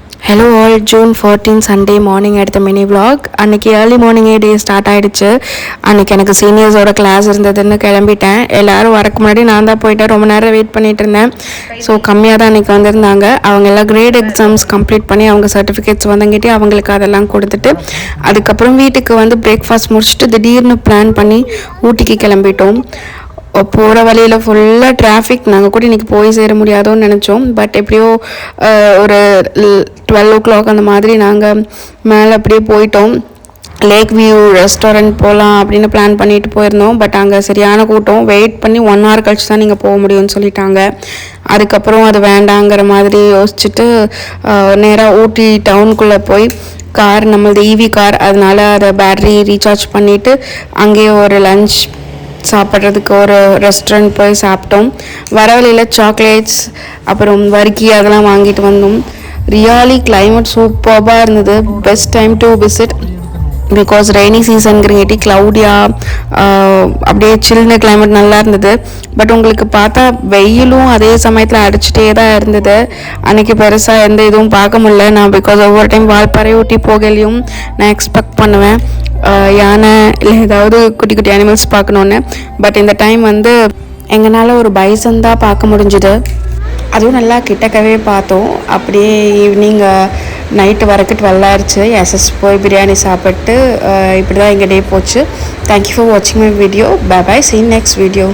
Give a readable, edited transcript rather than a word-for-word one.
Hello all, June 14 Sunday morning எடுத்த mini vlog. அன்றைக்கி early மார்னிங்கே டே ஸ்டார்ட் ஆகிடுச்சு. அன்றைக்கி எனக்கு சீனியர்ஸோட கிளாஸ் இருந்ததுன்னு கிளம்பிட்டேன். எல்லோரும் வரக்கு முன்னாடி நான் தான் போயிட்டேன். ரொம்ப நேரம் வெயிட் பண்ணிகிட்டு இருந்தேன். ஸோ கம்மியாக தான் அன்றைக்கி வந்திருந்தாங்க. அவங்க எல்லாம் கிரேட் எக்ஸாம்ஸ் கம்ப்ளீட் பண்ணி அவங்க சர்டிஃபிகேட்ஸ் வந்தங்கிட்டே அவங்களுக்கு அதெல்லாம் கொடுத்துட்டு அதுக்கப்புறம் வீட்டுக்கு வந்து பிரேக்ஃபாஸ்ட் முடிச்சுட்டு திடீர்னு பிளான் பண்ணி ஊட்டிக்கு கிளம்பிட்டோம். போகிற வழியில் ஃபுல்லாக டிராஃபிக். நாங்கள் கூட இன்றைக்கி போய் சேர முடியாதோன்னு நினச்சோம். பட் எப்படியோ ஒரு 12 o'clock அந்த மாதிரி நாங்கள் மேலே அப்படியே போயிட்டோம். லேக் வியூ ரெஸ்டாரண்ட் போகலாம் அப்படின்னு பிளான் பண்ணிட்டு போயிருந்தோம். பட் அங்கே சரியான கூட்டம். வெயிட் பண்ணி 1 hour கழிச்சு தான் நீங்கள் போக முடியும்னு சொல்லிட்டாங்க. அதுக்கப்புறம் அது வேண்டாங்கிற மாதிரி யோசிச்சுட்டு நேராக ஊட்டி டவுனுக்குள்ளே போய் கார், நம்மளது ஈவி கார், அதனால அதை பேட்ரி ரீசார்ஜ் பண்ணிவிட்டு அங்கேயே ஒரு லஞ்ச் சாப்பிட்றதுக்கு ஒரு ரெஸ்டாரண்ட் போய் சாப்பிட்டோம். வர வழியில் சாக்லேட்ஸ் அப்புறம் வர்க்கி அதெல்லாம் வாங்கிட்டு வந்தோம். ரியலி கிளைமேட் சூப்பராக இருந்தது. Best time to visit because rainy சீசனுங்கிறங்காட்டி க்ளவுடியாக அப்படியே சில்லுன்னு கிளைமேட் நல்லா இருந்தது. பட் உங்களுக்கு பார்த்தா வெயிலும் அதே சமயத்தில் அடிச்சுட்டே தான் இருந்தது. அன்றைக்கி பெருசாக எந்த இதுவும் பார்க்க முடியல நான். பிகாஸ் ஒவ்வொரு டைம் வால்பாறை ஊட்டி போகலையும் நான் எக்ஸ்பெக்ட் பண்ணுவேன் யானை இல்லை ஏதாவது குட்டி குட்டி அனிமல்ஸ் பார்க்கணுன்னு. பட் இந்த டைம் வந்து எங்களால் ஒரு பைசன் தான் பார்க்க முடிஞ்சுது. அதுவும் நல்லா கிட்டக்கவே பார்த்தோம். அப்படியே ஈவினிங் நைட்டு வரைக்கும் 12 ஆயிடுச்சு. எஸ்எஸ் போய் பிரியாணி சாப்பிட்டு இப்படி தான் எங்கள் டே போச்சு. தேங்க்யூ ஃபார் வாட்சிங் my video. Bye bye, see next video.